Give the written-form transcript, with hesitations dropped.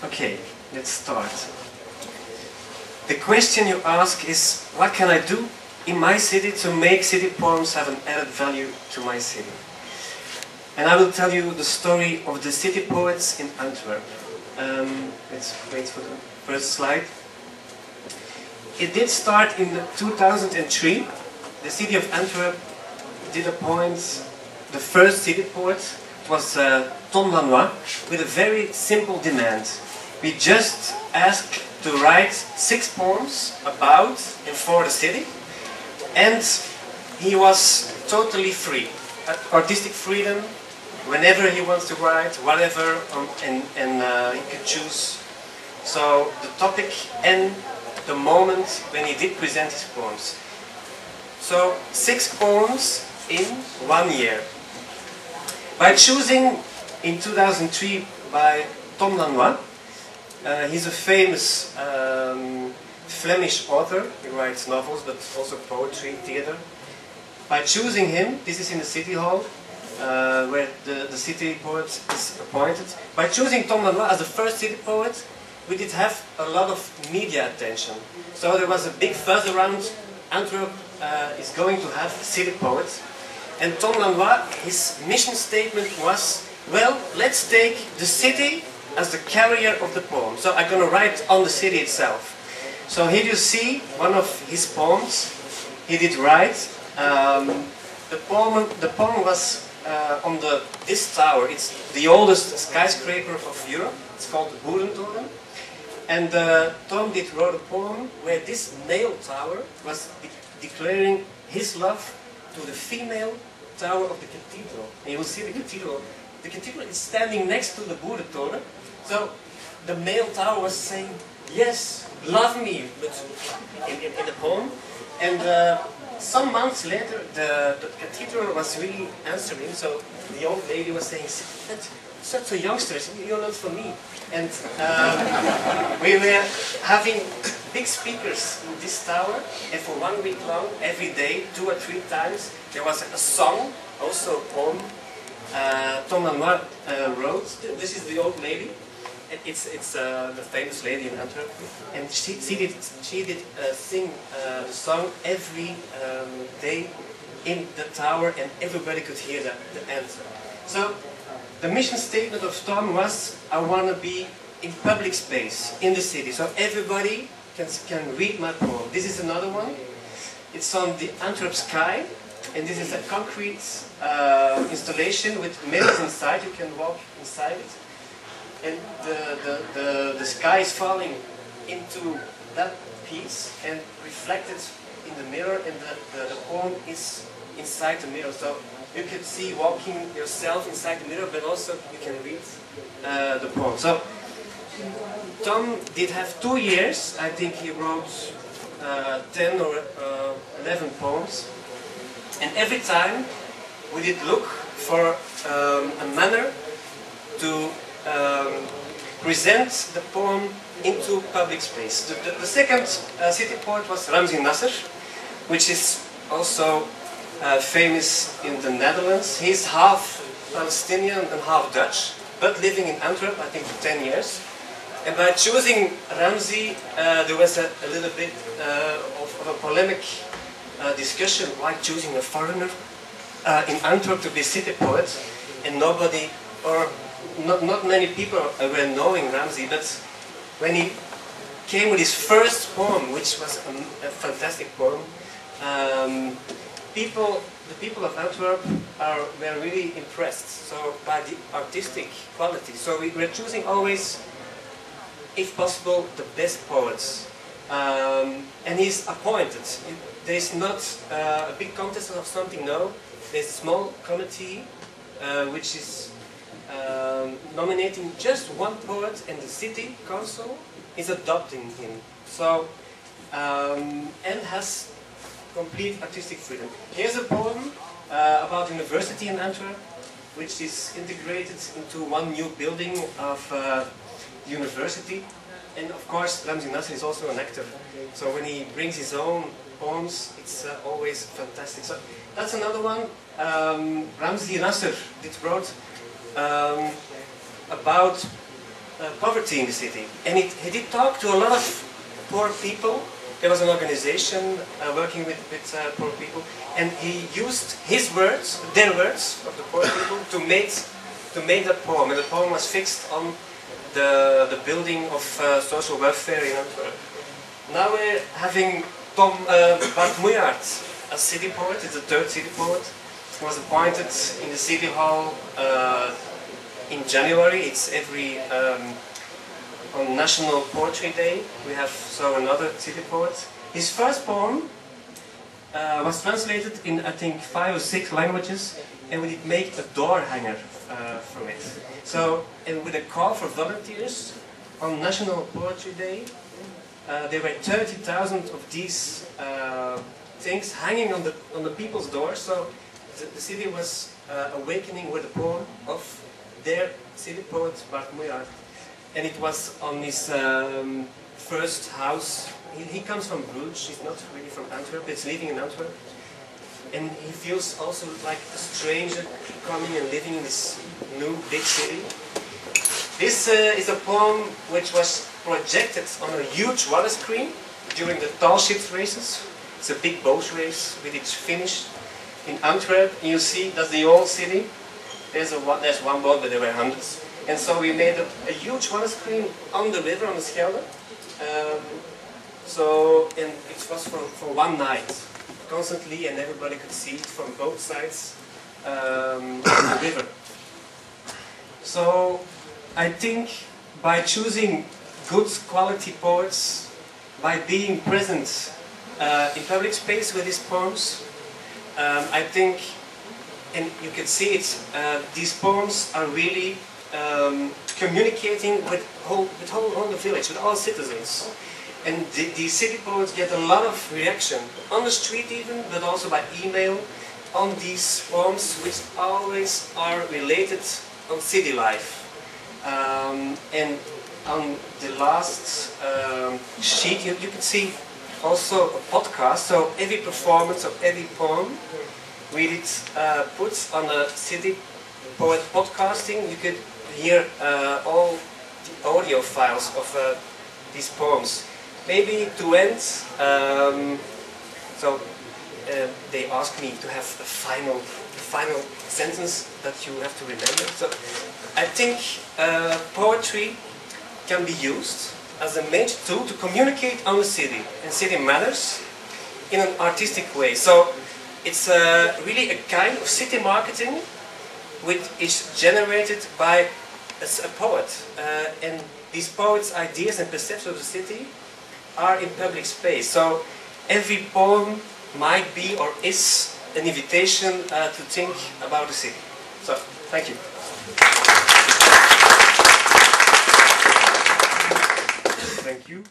Okay, let's start. The question you ask is, what can I do in my city to make city poems have an added value to my city? And I will tell you the story of the city poets in Antwerp. Let's wait for the first slide. It did start in 2003. The city of Antwerp did appoint the first city poet. It was Tom Lanois, with a very simple demand. We just asked to write 6 poems about and for the city, and he was totally free. Artistic freedom, whenever he wants to write, whatever, and he could choose. So the topic and the moment when he did present his poems. So 6 poems in 1 year. By choosing in 2003 by Tom Lanois, he's a famous Flemish author. He writes novels but also poetry, theater. By choosing him, this is in the City Hall, where the city poet is appointed. By choosing Tom Lanois as the first city poet, we did have a lot of media attention. So there was a big fuzz around Antwerp is going to have city poets. And Tom Lanois, his mission statement was, well, let's take the city as the carrier of the poem. So I'm going to write on the city itself. So here you see one of his poems he did write. The poem was on this tower. It's the oldest skyscraper of Europe. It's called the Boerentoren. And Tom did wrote a poem where this male tower was declaring his love to the female tower of the cathedral. And you will see the cathedral. The cathedral is standing next to the Boerentoren. So the male tower was saying, yes, love me, but in the poem. And some months later, the cathedral was really answering. So the old lady was saying, such a youngster, you're not for me. And we were having big speakers in this tower, and for 1 week long, every day, 2 or 3 times, there was a song, also a poem. Tom Lanois wrote. This is the old lady. It's the famous lady in Antwerp, and she did sing the song every day in the tower, and everybody could hear the answer. So the mission statement of Tom was, I want to be in public space in the city, so everybody can read my poem. This is another one. It's on the Antwerp sky, and this is a concrete installation with mirrors inside. You can walk inside it. And the sky is falling into that piece and reflected in the mirror, and the poem is inside the mirror. So you can see walking yourself inside the mirror, but also you can read the poem. So Tom did have 2 years. I think he wrote 10 or 11 poems. And every time we did look for a manner to present the poem into public space. The second city poet was Ramzi Nasser, which is also famous in the Netherlands. He's half Palestinian and half Dutch, but living in Antwerp, I think, for 10 years. And by choosing Ramzi, there was a little bit of a polemic discussion, why choosing a foreigner in Antwerp to be city poet, and nobody, or not many people were knowing Ramzi, but when he came with his first poem, which was a fantastic poem, the people of Antwerp were really impressed by the artistic quality. So we were choosing always, if possible, the best poets. And he's appointed. There's not a big contest of something, no. There's a small committee which is nominating just one poet, and the city council is adopting him. So, and has complete artistic freedom. Here's a poem about university in Antwerp, which is integrated into one new building of the university. And of course, Ramzi Nasser is also an actor. So when he brings his own poems, it's always fantastic. So that's another one. Ramzi Nasser did wrote about poverty in the city. And he did talk to a lot of poor people. There was an organization working with poor people, and he used his words, their words of the poor people, to make that poem. And the poem was fixed on the building of social welfare in Antwerp. Now we're having Bart Moejaert as city poet. It's the third city poet. He was appointed in the city hall in January. It's every on National Poetry Day. We have another city poet. His first poem was translated in I think 5 or 6 languages, and we did make a door hanger from it. So, and with a call for volunteers on National Poetry Day, there were 30,000 of these things hanging on the people's doors. So the city was awakening with a poem of their city poet Bart Moejaert. And it was on his first house. He comes from Bruges, he's not really from Antwerp, he's living in Antwerp. And he feels also like a stranger coming and living in this new big city. This is a poem which was projected on a huge water screen during the tall ships races. It's a big boat race with its finish in Antwerp. And you see that's the old city. There's one boat, but there were hundreds. And so we made a huge water screen on the river, on the Schelde. And it was for one night, constantly, and everybody could see it from both sides of the river. So I think by choosing good quality poets, by being present in public space with these poems, I think, and you can see it, these poems are really communicating with whole the village, with all citizens. And these city poets get a lot of reaction, on the street even, but also by email, on these poems, which always are related on city life. And on the last sheet, you can see also a podcast, so every performance of every poem, we did put on a City Poet podcasting. You could hear all the audio files of these poems. Maybe to end, they asked me to have a final sentence that you have to remember. So I think poetry can be used as a major tool to communicate on the city and city matters in an artistic way. So it's really a kind of city marketing which is generated by a poet. And these poets' ideas and perceptions of the city are in public space. So every poem might be or is an invitation to think about the city. So, thank you. Thank you.